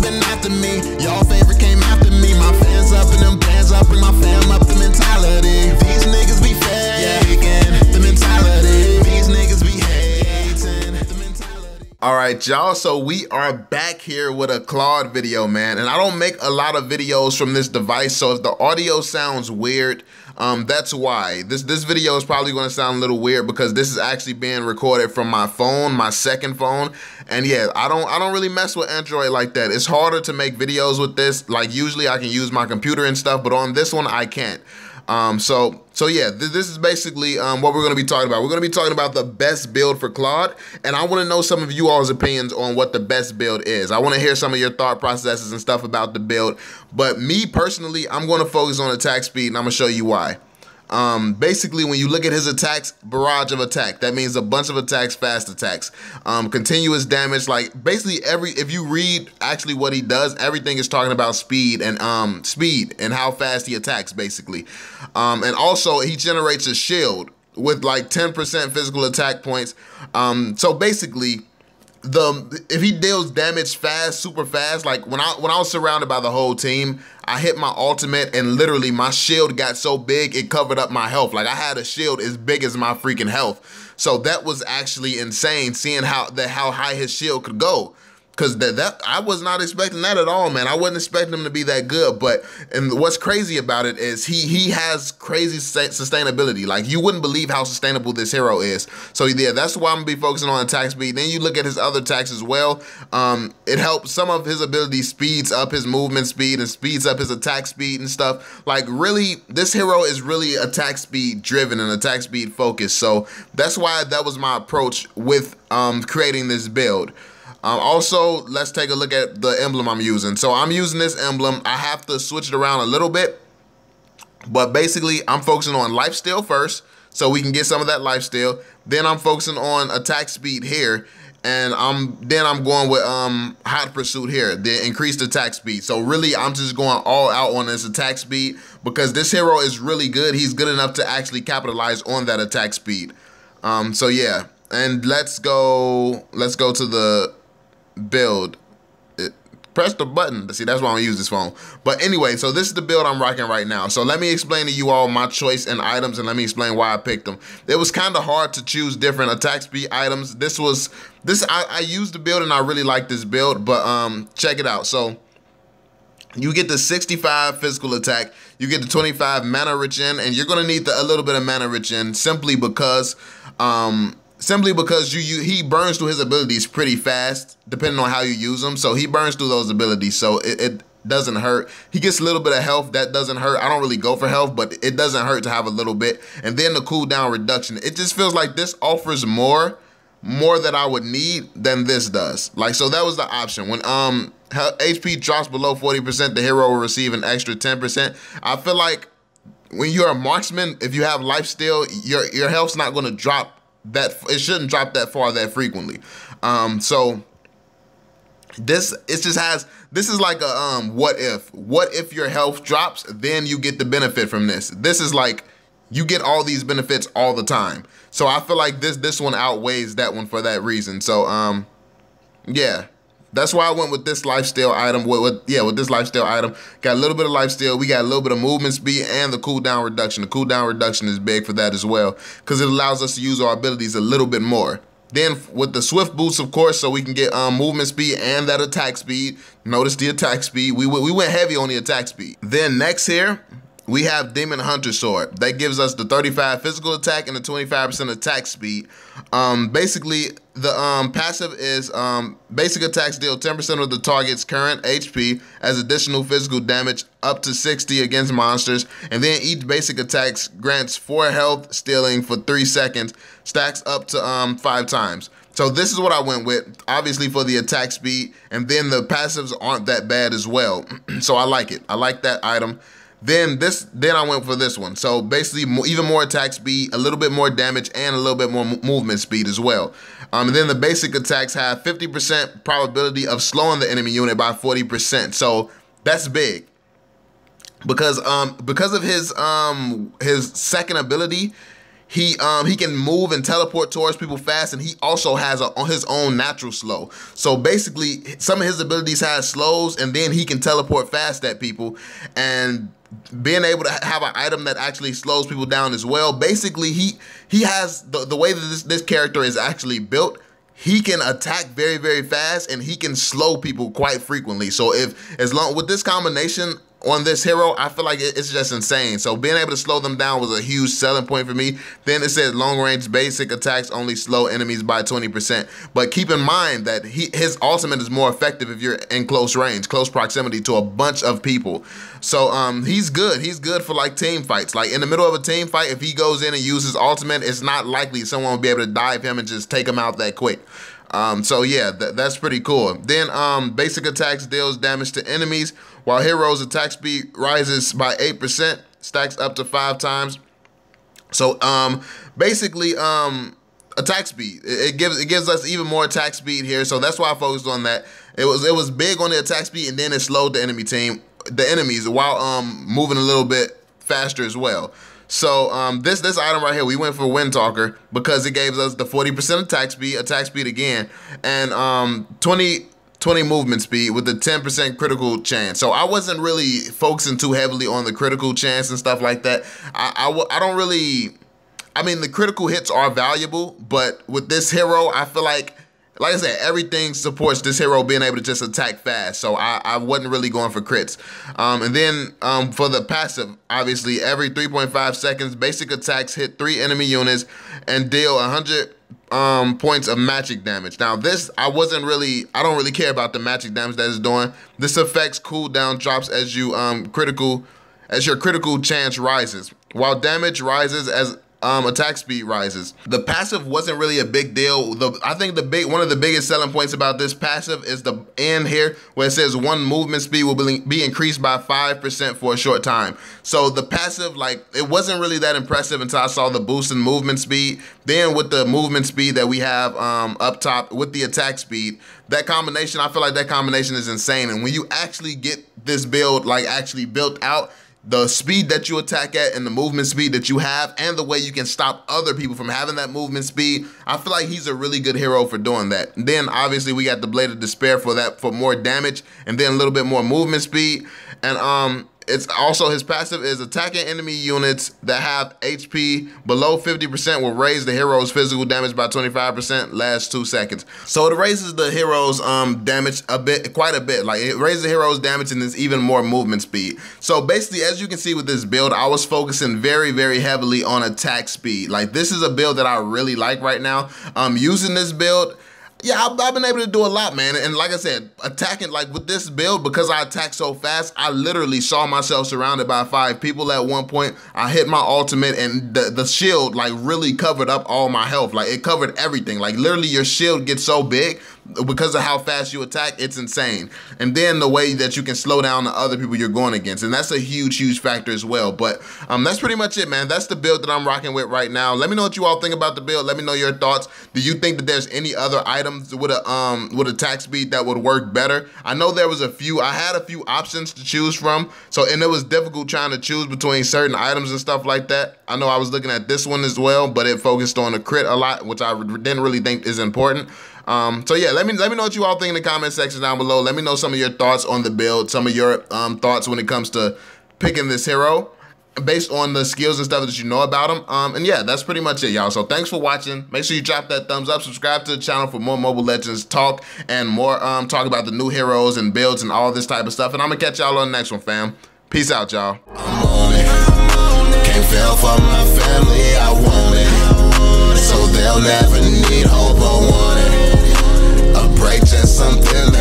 been after me. Y'all favorite came after me. My fans up and them bands up, bring my fam up. The mentality, these niggas be faking. The mentality, these niggas be hating. The mentality. All right, y'all, so we are back here with a Claude video, man. And I don't make a lot of videos from this device, so if the audio sounds weird, that's why. This video is probably going to sound a little weird because this is actually being recorded from my phone, my second phone. And yeah, I don't really mess with Android like that. It's harder to make videos with this. Like usually I can use my computer and stuff, but on this one I can't. So yeah, this is basically what we're going to be talking about. We're going to be talking about the best build for Claude, and I want to know some of you all's opinions on what the best build is. I want to hear some of your thought processes and stuff about the build, but me personally, I'm going to focus on attack speed, and I'm going to show you why. Basically, when you look at his attacks, barrage of attack, that means a bunch of attacks, fast attacks, continuous damage. Like basically if you read actually what he does, everything is talking about speed and how fast he attacks basically. And also he generates a shield with like 10% physical attack points. So basically if he deals damage fast, super fast, like when I was surrounded by the whole team, I hit my ultimate and literally my shield got so big it covered up my health. Like I had a shield as big as my freaking health. So that was actually insane, seeing how high his shield could go. Cause that I was not expecting that at all, man. I wasn't expecting him to be that good. And what's crazy about it is he has crazy sustainability. Like you wouldn't believe how sustainable this hero is. So yeah, that's why I'm gonna be focusing on attack speed. Then you look at his other attacks as well. It helps some of his abilities, speeds up his movement speed and speeds up his attack speed and stuff. Like really, this hero is really attack speed driven and attack speed focused. So that's why that was my approach with creating this build. Also, let's take a look at the emblem I'm using. So I'm using this emblem. I have to switch it around a little bit, but basically I'm focusing on lifesteal first so we can get some of that lifesteal. Then I'm focusing on attack speed here, and then I'm going with hot pursuit here, the increased attack speed. So really I'm just going all out on this attack speed because this hero is really good. He's good enough to actually capitalize on that attack speed. So yeah, and let's go to the build. Press the button. See, that's why I'm gonna use this phone. But anyway, so this is the build I'm rocking right now. So let me explain to you all my choice in items, and let me explain why I picked them. It was kind of hard to choose different attack speed items. I used the build and I really like this build, but check it out. So you get the 65 physical attack, you get the 25 mana regen, and you're gonna need a little bit of mana regen simply because he burns through his abilities pretty fast, depending on how you use them. So he burns through those abilities, so it doesn't hurt. He gets a little bit of health, that doesn't hurt. I don't really go for health, but it doesn't hurt to have a little bit. And then the cooldown reduction, it just feels like this offers more that I would need than this does. Like, so that was the option. When HP drops below 40%, the hero will receive an extra 10%. I feel like when you're a marksman, if you have lifesteal, your health's not gonna drop it shouldn't drop that far that frequently. So this is like a what if your health drops, then you get the benefit from this. This is like you get all these benefits all the time. So I feel like this one outweighs that one for that reason. So yeah, that's why I went with this lifesteal item. With this lifesteal item, got a little bit of lifesteal, we got a little bit of movement speed, and the cooldown reduction. The cooldown reduction is big for that as well, because it allows us to use our abilities a little bit more. Then with the swift boots, of course, so we can get movement speed and that attack speed. Notice the attack speed. We went heavy on the attack speed. Then next here, we have Demon Hunter Sword. That gives us the 35 physical attack and the 25% attack speed. Basically, the passive is basic attacks deal 10% of the target's current HP as additional physical damage up to 60 against monsters. And then each basic attack grants 4 health stealing for 3 seconds, stacks up to 5 times. So this is what I went with, obviously for the attack speed. And then the passives aren't that bad as well. So I like it. I like that item. Then I went for this one. So basically even more attack speed, a little bit more damage, and a little bit more movement speed as well. And then the basic attacks have 50% probability of slowing the enemy unit by 40%. So that's big. Because of his second ability, he can move and teleport towards people fast, and he also has his own natural slow. So basically, some of his abilities has slows, and then he can teleport fast at people, and being able to have an item that actually slows people down as well. Basically, he has the way that this character is actually built. He can attack very, very fast, and he can slow people quite frequently. So with this combination on this hero, I feel like it's just insane. So being able to slow them down was a huge selling point for me. Then it says long range basic attacks only slow enemies by 20%. But keep in mind that his ultimate is more effective if you're in close range, close proximity to a bunch of people. So he's good. He's good for like team fights. Like in the middle of a team fight, if he goes in and uses ultimate, it's not likely someone will be able to dive him and just take him out that quick. So yeah, that's pretty cool. Then basic attacks deals damage to enemies, while heroes attack speed rises by 8%, stacks up to 5 times. So basically attack speed, it gives us even more attack speed here. So that's why I focused on that. It was big on the attack speed, and then it slowed the enemies while moving a little bit faster as well. So this item right here, we went for Windtalker because it gave us the 40% attack speed again, and 20 movement speed with the 10% critical chance. So I wasn't really focusing too heavily on the critical chance and stuff like that. I don't really, I mean, the critical hits are valuable, but with this hero, I feel like I said, everything supports this hero being able to just attack fast. So I wasn't really going for crits. And then for the passive, obviously, every 3.5 seconds, basic attacks hit 3 enemy units and deal 100 points of magic damage. Now this, I don't really care about the magic damage that it's doing. This affects cooldown drops as your critical chance rises, while damage rises as attack speed rises. The passive wasn't really a big deal. I think one of the biggest selling points about this passive is the end here where it says 1 movement speed will be increased by 5% for a short time. So the passive, like, it wasn't really that impressive until I saw the boost in movement speed. Then with the movement speed that we have up top with the attack speed, that combination, I feel like that combination is insane. And when you actually get this build like actually built out, the speed that you attack at and the movement speed that you have and the way you can stop other people from having that movement speed, I feel like he's a really good hero for doing that. And then obviously we got the Blade of Despair for more damage and then a little bit more movement speed. And it's also, his passive is attacking enemy units that have HP below 50% will raise the hero's physical damage by 25%, lasts 2 seconds. So it raises the hero's damage quite a bit. Like, it raises the hero's damage and there's even more movement speed. So basically, as you can see with this build, I was focusing very, very heavily on attack speed. Like, this is a build that I really like right now. Using this build, yeah, I've been able to do a lot, man. And like I said, attacking, like with this build, because I attack so fast, I literally saw myself surrounded by 5 people at one point. I hit my ultimate and the shield like really covered up all my health. Like, it covered everything. Like, literally your shield gets so big because of how fast you attack, it's insane. And then the way that you can slow down the other people you're going against. And that's a huge, huge factor as well. But that's pretty much it, man. That's the build that I'm rocking with right now. Let me know what you all think about the build. Let me know your thoughts. Do you think that there's any other items with attack speed that would work better? I know there was I had a few options to choose from. And it was difficult trying to choose between certain items and stuff like that. I know I was looking at this one as well, but it focused on the crit a lot, which I didn't really think is important. So yeah, let me know what you all think in the comment section down below. Let me know some of your thoughts on the build, some of your thoughts when it comes to picking this hero based on the skills and stuff that you know about him. And yeah, that's pretty much it, y'all. So thanks for watching. Make sure you drop that thumbs up, subscribe to the channel for more Mobile Legends talk and more talk about the new heroes and builds and all this type of stuff. And I'm gonna catch y'all on the next one, fam. Peace out, y'all. I'm on it. Can't fail for my family, I want it. So they'll never need hope or want it. A break, just something